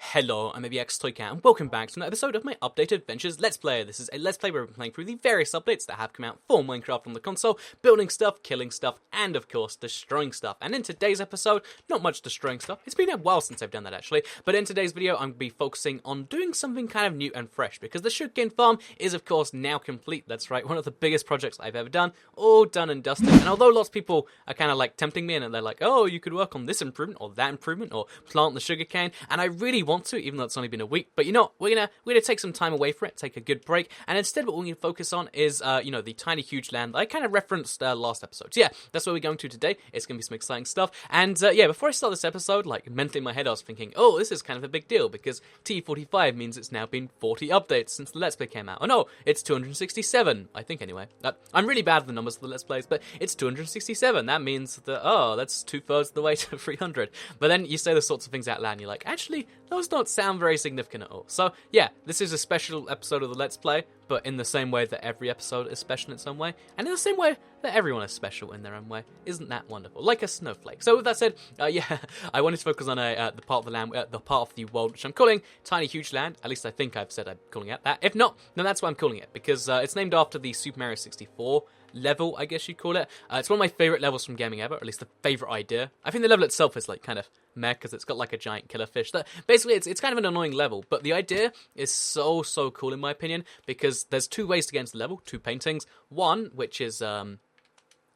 Hello, I'm ABX and welcome back to an episode of my Updated Adventures Let's Play. This is a Let's Play where we're playing through the various updates that have come out for Minecraft on the console, building stuff, killing stuff, and of course, destroying stuff. And in today's episode, not much destroying stuff. It's been a while since I've done that actually, but in today's video, I'm going to be focusing on doing something kind of new and fresh, because the sugarcane farm is of course now complete. That's right, one of the biggest projects I've ever done, all done and dusted. And although lots of people are kind of like tempting me and they're like, oh, you could work on this improvement or that improvement or plant the sugarcane, and I really want to, even though it's only been a week, but you know, we're gonna take some time away from it, take a good break, and instead what we're gonna focus on is the tiny huge land that I kind of referenced last episode. So yeah, that's what we're going to today. It's gonna be some exciting stuff, and before I start this episode, like mentally in my head I was thinking, oh, this is kind of a big deal because TU45 means it's now been 40 updates since the Let's Play came out. Oh no, it's 267, I think anyway. I'm really bad with the numbers for the Let's Plays, but it's 267. That means that, oh, that's 2/3 of the way to 300. But then you say the sorts of things out loud and you're like, actually, those don't sound very significant at all. So yeah, this is a special episode of the Let's Play, but in the same way that every episode is special in its own way, and in the same way that everyone is special in their own way. Isn't that wonderful? Like a snowflake. So with that said, I wanted to focus on the part of the land, the part of the world which I'm calling Tiny Huge Land. At least I think I've said I'm calling it that. If not, then that's why I'm calling it, because it's named after the Super Mario 64 level, I guess you'd call it. It's one of my favourite levels from gaming ever, or at least the favourite idea. I think the level itself is like kind of meh, because it's got like a giant killer fish. That basically it's kind of an annoying level, but the idea is so cool in my opinion, because there's two ways to get into the level, two paintings. One, which is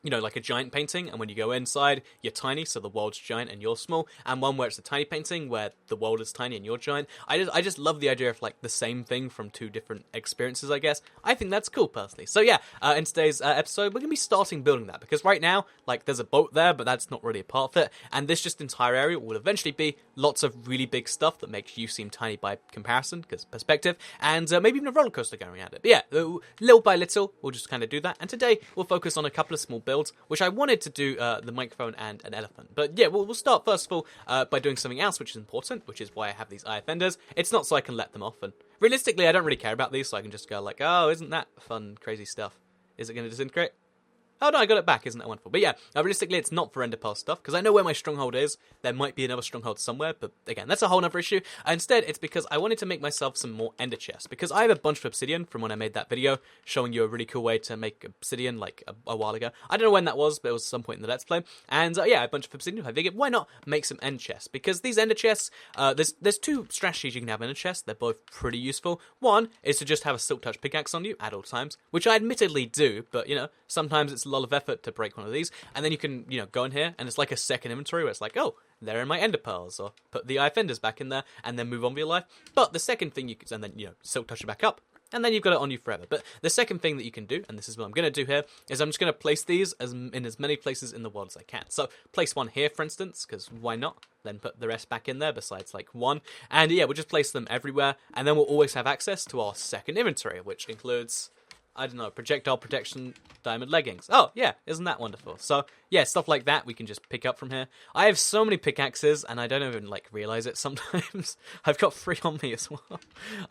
like a giant painting, and when you go inside, you're tiny, so the world's giant and you're small. And one where it's a tiny painting, where the world is tiny and you're giant. I just love the idea of like the same thing from two different experiences, I guess. I think that's cool, personally. So yeah, in today's episode, we're going to be starting building that, because right now, like, there's a boat there, but that's not really a part of it. And this just entire area will eventually be lots of really big stuff that makes you seem tiny by comparison, because perspective, and maybe even a roller coaster going around it. But yeah, little by little, we'll just kind of do that. And today, we'll focus on a couple of small builds, which I wanted to do the microphone and an elephant. But yeah, we'll start first of all by doing something else which is important, which is why I have these eye fenders. It's not so I can let them off, and realistically I don't really care about these, so I can just go like, oh, isn't that fun, crazy stuff? Is it going to disintegrate? Oh no, I got it back, isn't that wonderful? But yeah, realistically it's not for Ender Pearl stuff, because I know where my stronghold is. There might be another stronghold somewhere, but again, that's a whole other issue. Instead, it's because I wanted to make myself some more ender chests, because I have a bunch of obsidian from when I made that video, showing you a really cool way to make obsidian, like, a while ago. I don't know when that was, but it was some point in the Let's Play. And yeah, a bunch of obsidian. I figured, why not make some end chests? Because these ender chests, there's two strategies you can have in a chest. They're both pretty useful. One is to just have a silk touch pickaxe on you at all times, which I admittedly do, but you know, sometimes it's a lot of effort to break one of these, and then you can, go in here, and it's like a second inventory where it's like, oh, there are my ender pearls, or put the eye fenders back in there, and then move on with your life. But the second thing you can, and then, silk touch it back up, and then you've got it on you forever. But the second thing that you can do, and this is what I'm going to do here, is I'm just going to place these in as many places in the world as I can. So place one here, for instance, because why not? Then put the rest back in there, besides like one. And yeah, we'll just place them everywhere, and then we'll always have access to our second inventory, which includes, I don't know, projectile protection, diamond leggings. Oh, yeah, isn't that wonderful? So, yeah, stuff like that we can just pick up from here. I have so many pickaxes, and I don't even, realize it sometimes. I've got 3 on me as well.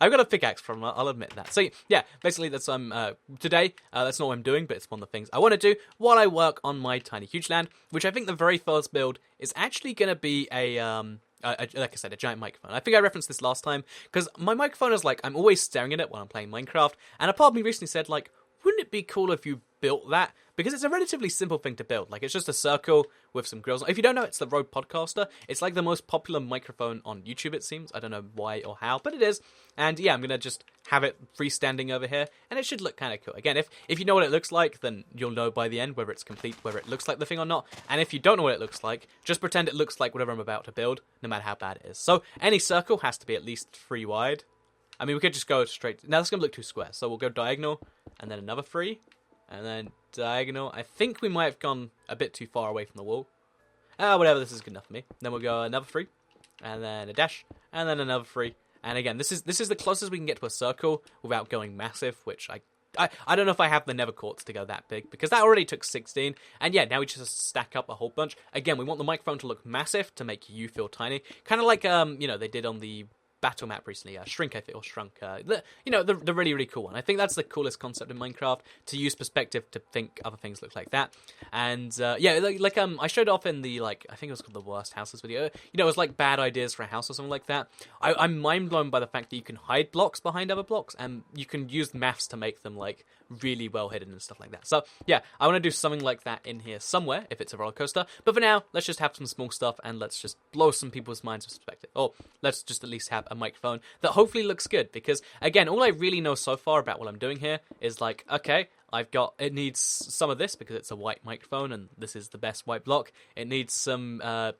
I've got a pickaxe from, I'll admit that. So, yeah, basically, that's, today, that's not what I'm doing, but it's one of the things I want to do while I work on my Tiny Huge Land, which I think the very first build is actually going to be like I said, a giant microphone. I think I referenced this last time, because my microphone is like, I'm always staring at it when I'm playing Minecraft, and a part of me recently said, like, wouldn't it be cool if you built that? Because it's a relatively simple thing to build. Like, it's just a circle with some grills. If you don't know, it's the Rode Podcaster. It's like the most popular microphone on YouTube, it seems. I don't know why or how, but it is. And yeah, I'm going to just have it freestanding over here, and it should look kind of cool. Again, if you know what it looks like, then you'll know by the end whether it's complete, whether it looks like the thing or not. And if you don't know what it looks like, just pretend it looks like whatever I'm about to build, no matter how bad it is. So any circle has to be at least 3 wide. I mean, we could just go straight. Now, that's going to look too square. So we'll go diagonal, and then another 3, and then diagonal. I think we might have gone a bit too far away from the wall. Whatever, this is good enough for me. Then we'll go another 3, and then a dash, and then another 3. And again, this is the closest we can get to a circle without going massive, which I don't know if I have the nether quartz to go that big, because that already took 16. And yeah, now we just stack up a whole bunch. Again, we want the microphone to look massive to make you feel tiny. Kind of like, they did on the battle map recently, Shrink, I think, or Shrunk. The really, really cool one. I think that's the coolest concept in Minecraft, to use perspective to think other things look like that. And I showed off in the, like, I think it was called the Worst Houses video. It was like bad ideas for a house or something like that. I'm mind blown by the fact that you can hide blocks behind other blocks, and you can use maths to make them like really well hidden and stuff like that. So yeah, I want to do something like that in here somewhere if it's a roller coaster. But for now, let's just have some small stuff and let's just blow some people's minds with perspective. Or let's just at least have a microphone that hopefully looks good, because again, all I really know so far about what I'm doing here is like, okay, it needs some of this because it's a white microphone and this is the best white block. It needs some iron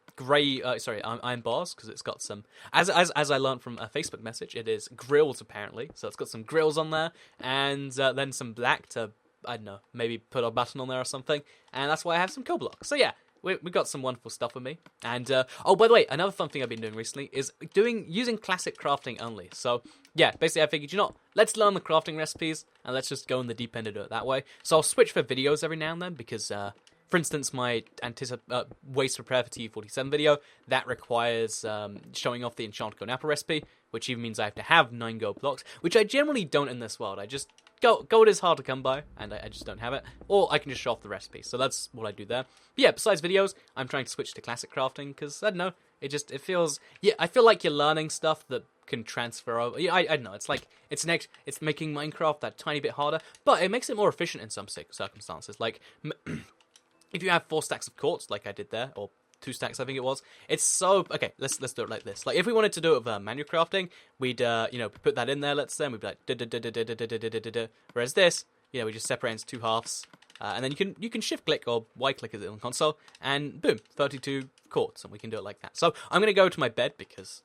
bars because it's got some, as I learned from a Facebook message, it is grills apparently. So it's got some grills on there, and then some black to, I don't know, maybe put a button on there or something. And that's why I have some coal blocks. So yeah, we got some wonderful stuff with me. And, by the way, another fun thing I've been doing recently is using classic crafting only. So, yeah, basically I figured, let's learn the crafting recipes, and let's just go in the deep end and do it that way. So I'll switch for videos every now and then, because, for instance, my ways prepare for TU47 video, that requires showing off the enchanted golden apple recipe, which even means I have to have 9 gold blocks, which I generally don't in this world. I just... Gold is hard to come by, and I just don't have it. Or I can just show off the recipe, so that's what I do there. But yeah, besides videos, I'm trying to switch to classic crafting, because, I don't know, it feels... Yeah, I feel like you're learning stuff that can transfer over. Yeah, I don't know, it's like, it's making Minecraft that tiny bit harder, but it makes it more efficient in some circumstances. Like, if you have 4 stacks of quartz, like I did there, or 2 stacks, I think it was. It's so... Okay, let's do it like this. Like, if we wanted to do it with manual crafting, we'd, put that in there, let's say, and we'd be like... Whereas this, we just separate into 2 halves. And then you can shift-click or right-click it on console, and boom, 32 quartz, and we can do it like that. So, I'm going to go to my bed, because,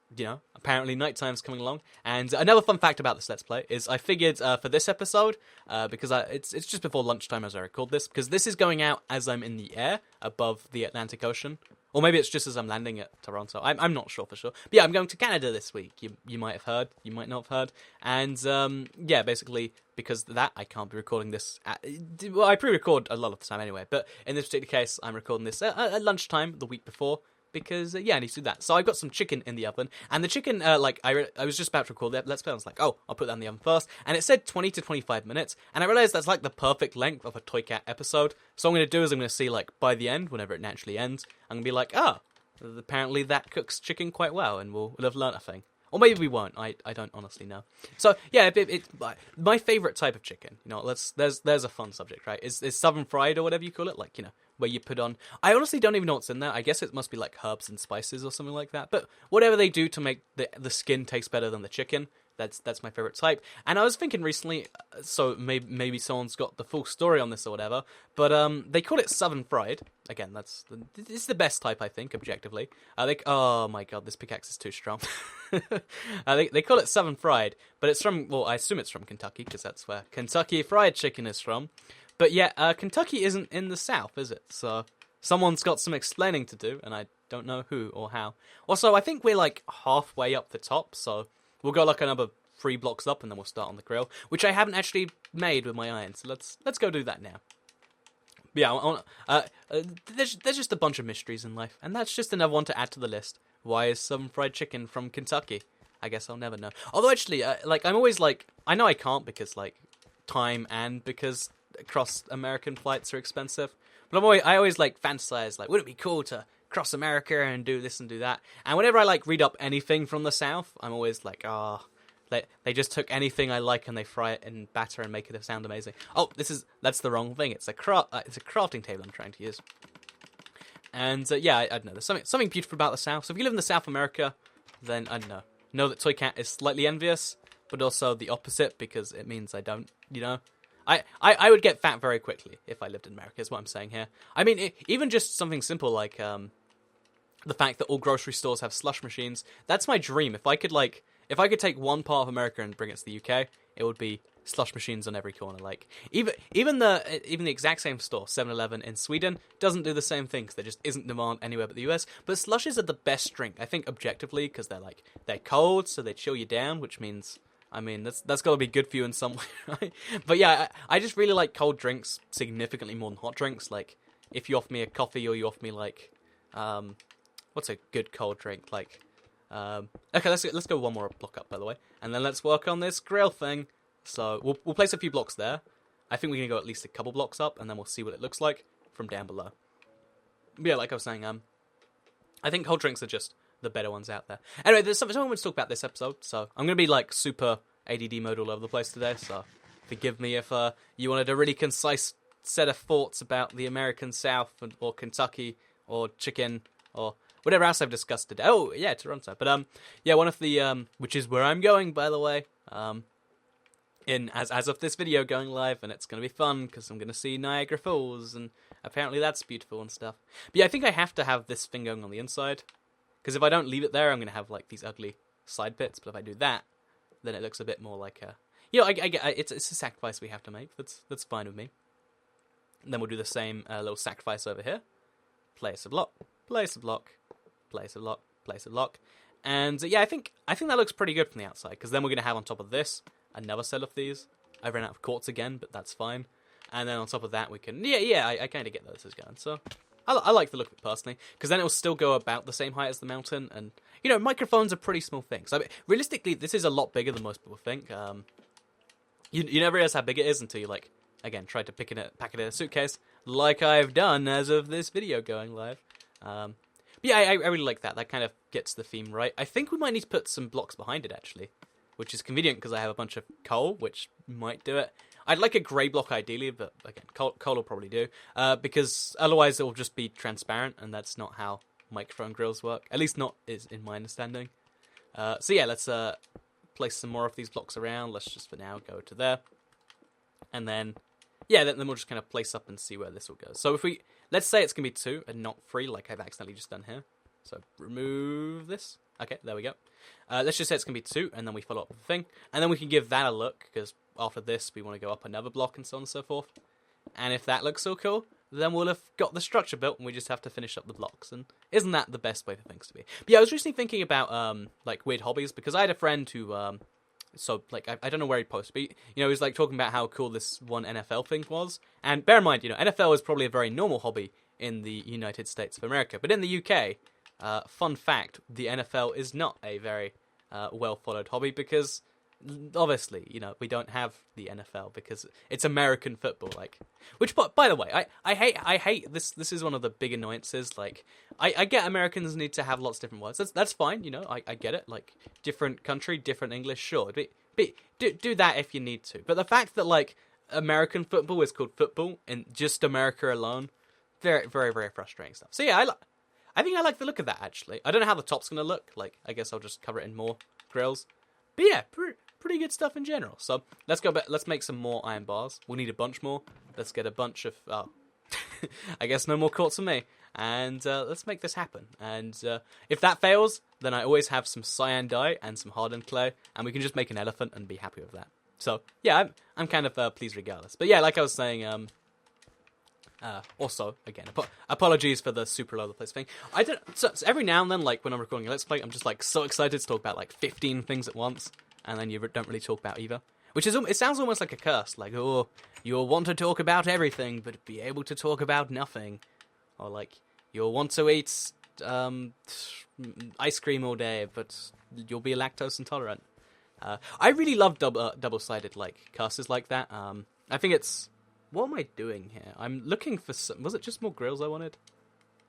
apparently nighttime's coming along. And another fun fact about this Let's Play is I figured for this episode, because it's just before lunchtime as I record this, because this is going out as I'm in the air above the Atlantic Ocean. Or maybe it's just as I'm landing at Toronto. I'm not sure for sure. But yeah, I'm going to Canada this week. You might have heard. You might not have heard. And yeah, basically, because of that, I can't be recording this well, I pre-record a lot of the time anyway. But in this particular case, I'm recording this at lunchtime the week before. Because, yeah, I need to do that. So I've got some chicken in the oven. And the chicken, I was just about to record the Let's Play. I was like, oh, I'll put that in the oven first. And it said 20 to 25 minutes. And I realized that's like the perfect length of a Toy Cat episode. So what I'm going to do is I'm going to see, like, by the end, whenever it naturally ends, I'm going to be like, apparently that cooks chicken quite well. And we'll have learnt a thing. Or maybe we won't. I don't honestly know. So, yeah, it's my favourite type of chicken. There's a fun subject, right? Is southern fried or whatever you call it. Like, where you put on... I honestly don't even know what's in there. I guess it must be like herbs and spices or something like that. But whatever they do to make the skin taste better than the chicken, that's my favourite type. And I was thinking recently, so maybe someone's got the full story on this or whatever, but they call it southern fried. Again, it's the best type, I think, objectively. Oh my god, this pickaxe is too strong. They call it southern fried, but it's from... Well, I assume it's from Kentucky, because that's where Kentucky Fried Chicken is from. But yeah, Kentucky isn't in the South, is it? So someone's got some explaining to do, and I don't know who or how. Also, I think we're like halfway up the top, so we'll go like another 3 blocks up, and then we'll start on the grill, which I haven't actually made with my iron. So let's go do that now. But yeah, there's just a bunch of mysteries in life, and that's just another one to add to the list. Why is southern fried chicken from Kentucky? I guess I'll never know. Although actually, I'm always like, I know I can't because like time and because cross American flights are expensive. But I always like fantasize, like, would it be cool to cross America and do this and do that? And whenever I like read up anything from the South, I'm always like, they just took anything I like and they fry it in batter and make it sound amazing. Oh, that's the wrong thing. It's a crafting table I'm trying to use. And yeah, I don't know. There's something beautiful about the South. So if you live in the South America, then I don't know that Toy Cat is slightly envious, but also the opposite, because it means I don't. I would get fat very quickly if I lived in America, is what I'm saying here. I mean, even just something simple like the fact that all grocery stores have slush machines. That's my dream. If I could take one part of America and bring it to the UK, it would be slush machines on every corner. Like even the exact same store, 7-Eleven in Sweden, doesn't do the same thing because there just isn't demand anywhere but the US. But slushes are the best drink, I think, objectively, because they're cold, so they chill you down, which means, I mean, that's got to be good for you in some way, right? But yeah, I just really like cold drinks significantly more than hot drinks. Like, if you offer me a coffee or you offer me, like, what's a good cold drink? Like, Okay, let's go one more block up, by the way, and then let's work on this grill thing. So we'll place a few blocks there. I think we're gonna go at least a couple blocks up, and then we'll see what it looks like from down below. But yeah, like I was saying, I think cold drinks are just the better ones out there. Anyway, there's something I want to talk about this episode, so I'm gonna be like super ADD mode all over the place today. So forgive me if you wanted a really concise set of thoughts about the American South or Kentucky or chicken or whatever else I've discussed today. Oh yeah, Toronto. But yeah, one of the which is where I'm going, by the way. In as of this video going live, and it's gonna be fun because I'm gonna see Niagara Falls, and apparently that's beautiful and stuff. But yeah, I think I have to have this thing going on the inside, because if I don't leave it there, I'm gonna have like these ugly side bits. But if I do that, then it looks a bit more like a, you know, it's a sacrifice we have to make. That's fine with me. And then we'll do the same little sacrifice over here. Place a block, place a block, place a block, place a block, and yeah, I think that looks pretty good from the outside. Because then we're gonna have on top of this another set of these. I ran out of quartz again, but that's fine. And then on top of that, we can... Yeah, I kind of get those as going. So, I like the look of it personally, because then it will still go about the same height as the mountain. And, you know, microphones are pretty small things. I mean, realistically, this is a lot bigger than most people think. You never realize how big it is until you, like, again, try to pack it in a suitcase, like I've done as of this video going live. But yeah, I really like that. That kind of gets the theme right. I think we might need to put some blocks behind it, actually, which is convenient because I have a bunch of coal, which might do it. I'd like a grey block ideally, but again, coal will probably do, because otherwise it will just be transparent, and that's not how microphone grills work. At least not is in my understanding. So yeah, let's place some more of these blocks around. Let's just for now go to there, and then yeah, then we'll just kind of place up and see where this will go. So if let's say it's gonna be 2 and not 3, like I've accidentally just done here. So remove this. Okay, there we go. Let's just say it's going to be 2, and then we follow up with the thing. And then we can give that a look, because after this, we want to go up another block and so on and so forth. And if that looks so cool, then we'll have got the structure built, and we just have to finish up the blocks. And isn't that the best way for things to be? But yeah, I was recently thinking about, like, weird hobbies, because I had a friend who, so, like, I don't know where he posted, but, you know, he was, like, talking about how cool this one NFL thing was. And bear in mind, you know, NFL is probably a very normal hobby in the United States of America. But in the UK... fun fact, the NFL is not a very well-followed hobby because, obviously, you know, we don't have the NFL because it's American football, like... Which, by the way, I hate this. This is one of the big annoyances, like... I get Americans need to have lots of different words. That's fine, you know, I get it. Like, different country, different English, sure. But do that if you need to. But the fact that, like, American football is called football in just America alone, very, very, very frustrating stuff. So yeah, I think I like the look of that, actually. I don't know how the top's going to look. Like, I guess I'll just cover it in more grills. But yeah, pretty good stuff in general. So, let's go back. Let's make some more iron bars. We'll need a bunch more. Let's get a bunch of... Oh, I guess no more quartz for me. And let's make this happen. And if that fails, then I always have some cyan dye and some hardened clay. And we can just make an elephant and be happy with that. So, yeah, I'm kind of pleased regardless. But yeah, like I was saying... also, again, apologies for the super all over the place thing. So every now and then, like, when I'm recording a Let's Play, I'm just, like, so excited to talk about, like, 15 things at once, and then you don't really talk about either. Which is, it sounds almost like a curse, like, oh, you'll want to talk about everything, but be able to talk about nothing. Or, like, you'll want to eat, ice cream all day, but you'll be lactose intolerant. I really love double-sided, like, curses like that. I think it's... What am I doing here? I'm looking for some... Was it just more grills I wanted?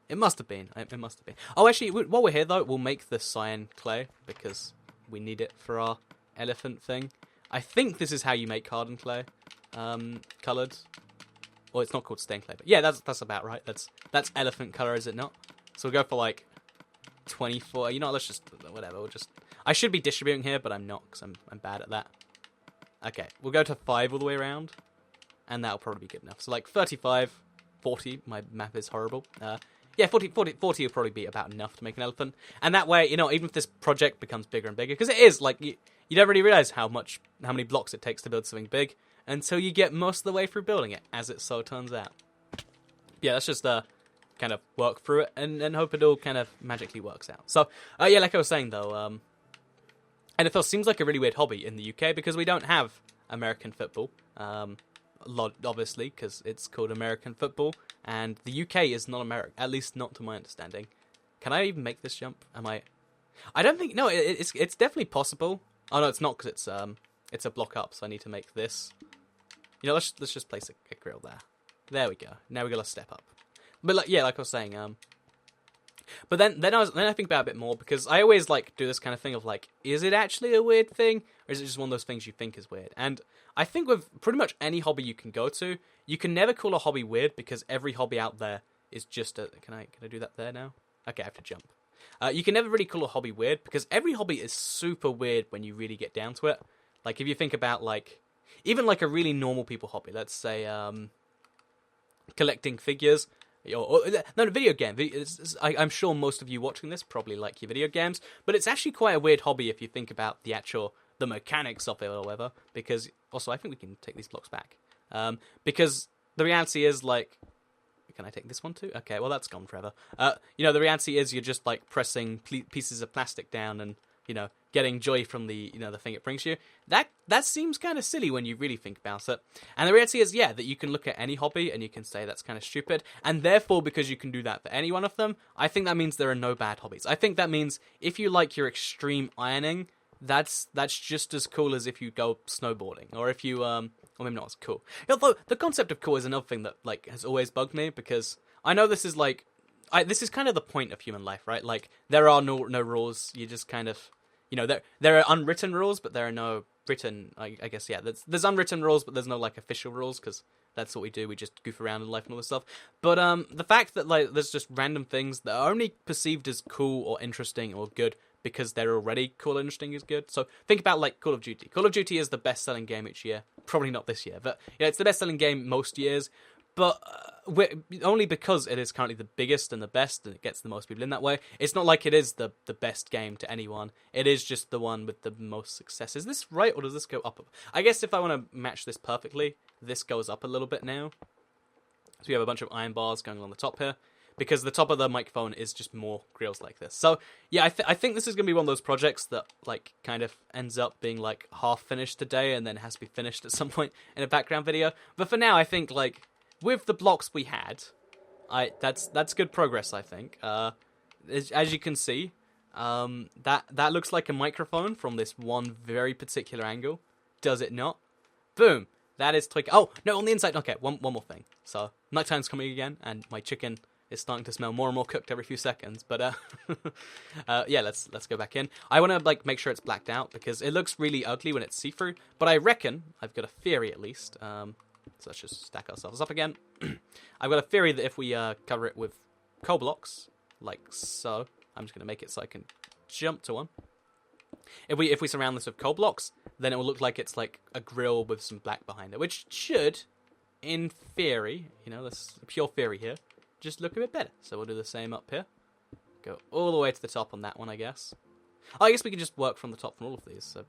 It must have been. It must have been. Oh, actually, while we're here, though, we'll make the cyan clay, because we need it for our elephant thing. I think this is how you make hardened clay. Coloured. Well, it's not called stained clay, but yeah, that's about right. That's elephant colour, is it not? So we'll go for, like, 24... You know, let's just... Whatever, we'll just... I should be distributing here, but I'm not, because I'm bad at that. Okay, we'll go to 5 all the way around. And that'll probably be good enough. So, like, 35, 40, my math is horrible. Yeah, 40 will probably be about enough to make an elephant. And that way, you know, even if this project becomes bigger and bigger, because it is, like, you don't really realise how many blocks it takes to build something big until you get most of the way through building it, as it so turns out. Yeah, let's just kind of work through it and hope it all kind of magically works out. So, yeah, like I was saying, though, NFL seems like a really weird hobby in the UK because we don't have American football. Obviously, because it's called American football, and the UK is not America, at least not to my understanding. Can I even make this jump? Am I... I don't think... No, it's definitely possible. Oh, no, it's not, because it's a block up, so I need to make this. You know, let's just place a grill there. There we go. Now we got to step up. But, like, yeah, like I was saying, but then I think about it a bit more, because I always, like, do this kind of thing of, like, is it actually a weird thing, or is it just one of those things you think is weird? And I think with pretty much any hobby you can go to, you can never call a hobby weird, because every hobby out there is just a... Can I do that there now? Okay, I have to jump. You can never really call a hobby weird, because every hobby is super weird when you really get down to it. Like, if you think about, like, even, like, a really normal people hobby, let's say, collecting figures... No, video game. I'm sure most of you watching this probably like your video games, but it's actually quite a weird hobby if you think about the mechanics of it or whatever, because, also, I think we can take these blocks back, because the reality is, like, can I take this one too? Okay, well, that's gone forever. You know, the reality is you're just, like, pressing pieces of plastic down and, you know, getting joy from the, you know, the thing it brings you. That seems kind of silly when you really think about it. And the reality is, yeah, that you can look at any hobby and you can say that's kind of stupid. And therefore, because you can do that for any one of them, I think that means there are no bad hobbies. I think that means if you like your extreme ironing, that's just as cool as if you go snowboarding, or if you or maybe not as cool. Although the concept of cool is another thing that, like, has always bugged me, because I know this is like, this is kind of the point of human life, right? Like, there are no rules. You just kind of, you know, there are unwritten rules, but there are no written. I guess, yeah. There's unwritten rules, but there's no, like, official rules, because that's what we do. We just goof around in life and all this stuff. But the fact that, like, there's just random things that are only perceived as cool or interesting or good because they're already cool and interesting is good. So think about, like, Call of Duty. Call of Duty is the best-selling game each year. Probably not this year, but yeah, it's the best-selling game most years. But only because it is currently the biggest and the best, and it gets the most people in that way. It's not like it is the best game to anyone. It is just the one with the most success. Is this right, or does this go up? I guess if I want to match this perfectly, this goes up a little bit now. So we have a bunch of iron bars going along the top here, because the top of the microphone is just more grills like this. So yeah, I think this is going to be one of those projects that, like, kind of ends up being, like, half finished today and then has to be finished at some point in a background video. But for now, I think, like, with the blocks we had, that's good progress, I think. As you can see, that looks like a microphone from this one very particular angle. Does it not? Boom. That is Toy... Oh, no, on the inside... Okay, one more thing. So, nighttime's coming again, and my chicken is starting to smell more and more cooked every few seconds. But, yeah, let's go back in. I want to, like, make sure it's blacked out, because it looks really ugly when it's see-through. But I reckon, I've got a theory at least... So let's just stack ourselves up again. I've got a theory that if we cover it with coal blocks, like so, I'm just going to make it so I can jump to one. If we surround this with coal blocks, then it will look like it's like a grill with some black behind it, which should, in theory, you know, this is pure theory here, just look a bit better. So we'll do the same up here. Go all the way to the top on that one, I guess. Oh, I guess we can just work from the top from all of these. So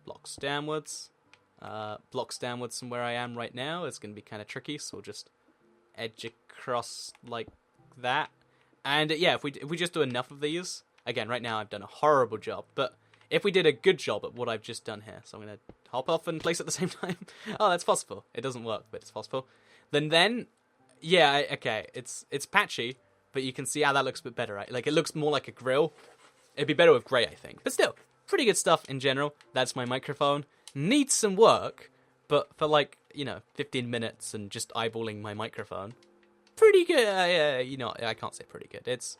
blocks downwards. Blocks downwards from where I am right now. It's going to be kind of tricky, so we'll just edge across like that. And yeah, if we just do enough of these, again, right now I've done a horrible job, but if we did a good job at what I've just done here, so I'm going to hop off and place at the same time. Oh, that's possible. It doesn't work, but it's possible. Then, yeah, okay, it's patchy, but you can see how that looks a bit better, right? Like, it looks more like a grill. It'd be better with grey, I think. But still, pretty good stuff in general. That's my microphone. Needs some work, but for, like, you know, 15 minutes and just eyeballing my microphone, pretty good. You know, I can't say pretty good. It's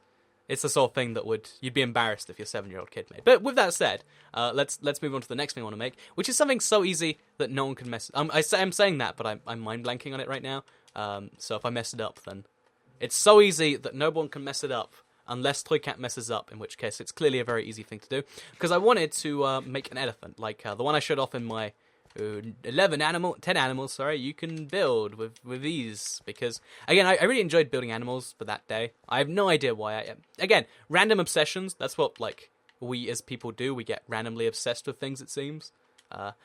the sort of thing that you'd be embarrassed if your 7-year-old kid made. But with that said, let's move on to the next thing I want to make, which is something so easy that no one can mess. I'm saying that, but I'm mind blanking on it right now. So if I mess it up, then it's so easy that no one can mess it up unless ToyCat messes up, in which case it's clearly a very easy thing to do. Because I wanted to make an elephant, like the one I showed off in my 10 animals, sorry, you can build with these. Because, again, I really enjoyed building animals for that day. I have no idea why. Again, random obsessions, that's what, like, we as people do. We get randomly obsessed with things, it seems.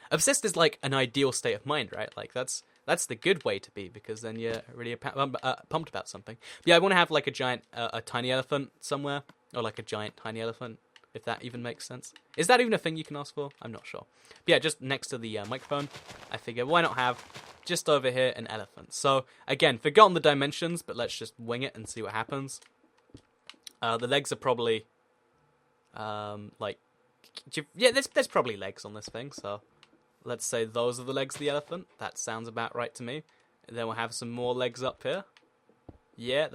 Obsessed is, like, an ideal state of mind, right? Like, that's the good way to be, because then you're really pumped about something. But yeah, I want to have, like, a tiny elephant somewhere, or, like, a giant tiny elephant, if that even makes sense. Is that even a thing you can ask for? I'm not sure. But yeah, just next to the microphone, I figure, why not have, just over here, an elephant? So, again, forgotten the dimensions, but let's just wing it and see what happens. The legs are probably, Like, yeah, there's probably legs on this thing, so let's say those are the legs of the elephant. That sounds about right to me. And then we'll have some more legs up here. Yeah,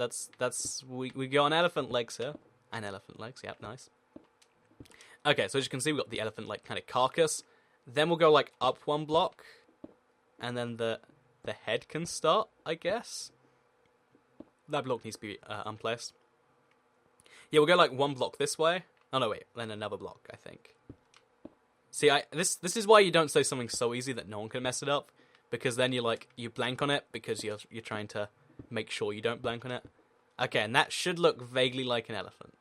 we got an elephant legs here. And elephant legs, yep, nice. Okay, so as you can see, we've got the elephant, like, kind of carcass. Then we'll go, like, up one block. And then the head can start, I guess. That block needs to be unplaced. Yeah, we'll go, like, one block this way. Oh, no, wait, then another block, I think. See, this is why you don't say something so easy that no one can mess it up. Because then you blank on it because you're trying to make sure you don't blank on it. Okay, and that should look vaguely like an elephant.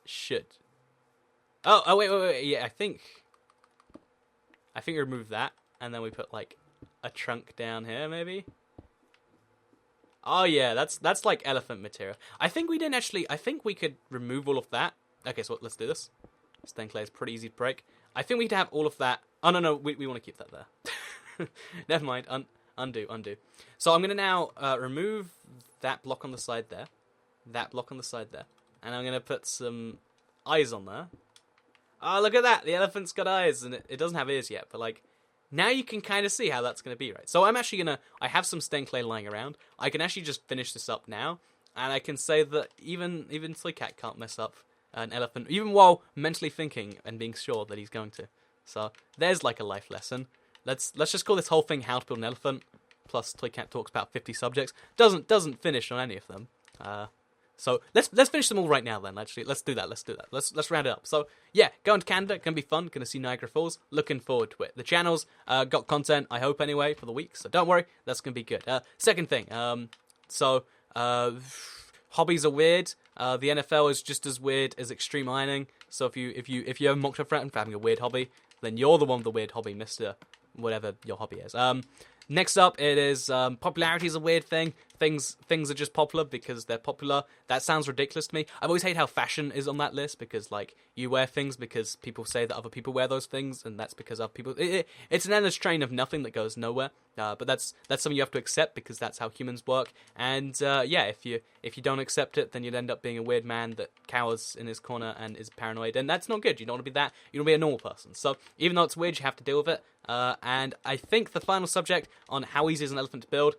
Should. Oh, wait. Yeah, I think we remove that, and then we put, like, a trunk down here, maybe? Oh, yeah, that's like elephant material. I think we could remove all of that. Okay, so let's do this. Stained clay is pretty easy to break. I think we could have all of that. Oh, no, we want to keep that there. Never mind. Undo. So I'm going to now remove that block on the side there. That block on the side there. And I'm going to put some eyes on there. Oh, look at that. The elephant's got eyes, and it doesn't have ears yet. But, like, now you can kind of see how that's going to be, right? So I'm actually going to... I have some stained clay lying around. I can actually just finish this up now. And I can say that even Slycat can't mess up an elephant, even while mentally thinking and being sure that he's going to. So there's, like, a life lesson. Let's just call this whole thing How to Build an Elephant. Plus, Toycat talks about 50 subjects. Doesn't finish on any of them. So let's finish them all right now then. Actually, let's do that. Let's round it up. So yeah, going to Canada, gonna be fun. Gonna see Niagara Falls. Looking forward to it. The channel's got content, I hope anyway, for the week. So don't worry, that's gonna be good. Second thing, hobbies are weird. The NFL is just as weird as extreme ironing. So if you have mocked a friend for having a weird hobby, then you're the one with the weird hobby, Mister whatever your hobby is. Next up, it is popularity is a weird thing. Things are just popular because they're popular. That sounds ridiculous to me. I've always hated how fashion is on that list because, like, you wear things because people say that other people wear those things, and that's because other people... It's an endless train of nothing that goes nowhere. But that's something you have to accept because that's how humans work. And yeah, if you don't accept it, then you'd end up being a weird man that cowers in his corner and is paranoid, and that's not good. You don't want to be that. You want to be a normal person. So even though it's weird, you have to deal with it. And I think the final subject on how easy is an elephant to build,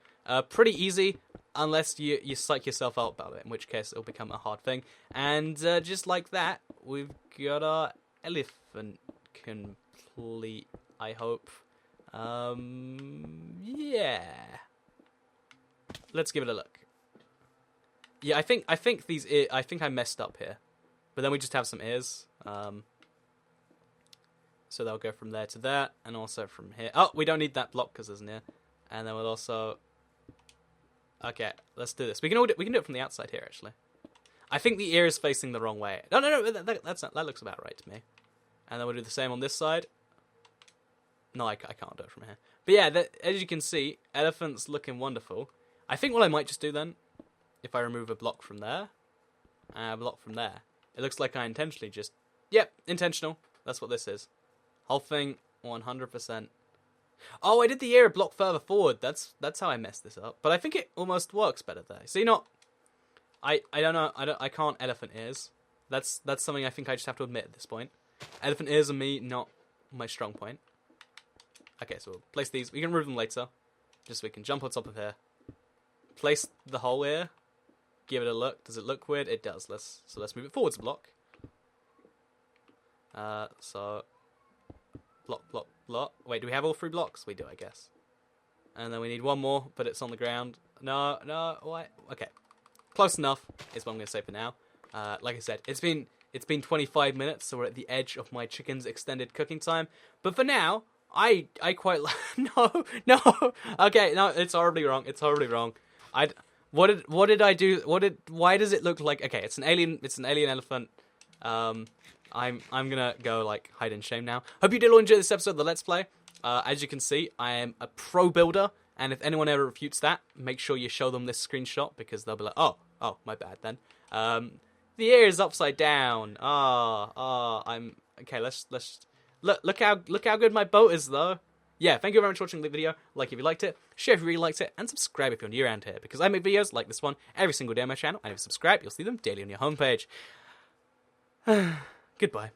pretty easy, unless you psych yourself out about it, in which case it'll become a hard thing. And just like that, we've got our elephant complete, I hope. Yeah. Let's give it a look. Yeah, I think I messed up here. But then we just have some ears. So they'll go from there to there, and also from here. Oh, we don't need that block because there's an ear. And then we'll also... Okay, let's do this. We can do it from the outside here, actually. I think the ear is facing the wrong way. No, that looks about right to me. And then we'll do the same on this side. No, I can't do it from here. But yeah, as you can see, elephant's looking wonderful. I think what I might just do then, if I remove a block from there, and a block from there, it looks like I intentionally just... Yep, intentional. That's what this is. Whole thing, 100%. Oh, I did the ear a block further forward. That's how I messed this up. But I think it almost works better there. See, I don't know. I can't elephant ears. That's something I think I just have to admit at this point. Elephant ears are me, not my strong point. Okay, so we'll place these. We can remove them later. Just so we can jump on top of here. Place the whole ear. Give it a look. Does it look weird? It does. Let's move it forwards a block. So... Block. Wait, do we have all 3 blocks? We do, I guess. And then we need one more, but it's on the ground. No, why? Okay. Close enough is what I'm going to say for now. Like I said, it's been 25 minutes, so we're at the edge of my chicken's extended cooking time. But for now, I quite like... No. Okay, no, it's horribly wrong. What did I do? Why does it look like... Okay, it's an alien elephant. I'm gonna go, like, hide in shame now. Hope you did all enjoy this episode of the Let's Play. As you can see, I am a pro builder, and if anyone ever refutes that, make sure you show them this screenshot, because they'll be like, oh, my bad then. The ear is upside down. I'm... Okay, let's... Look how good my boat is, though. Yeah, thank you very much for watching the video. Like if you liked it, share if you really liked it, and subscribe if you're new around here, because I make videos like this one every single day on my channel, and if you subscribe, you'll see them daily on your homepage. Goodbye.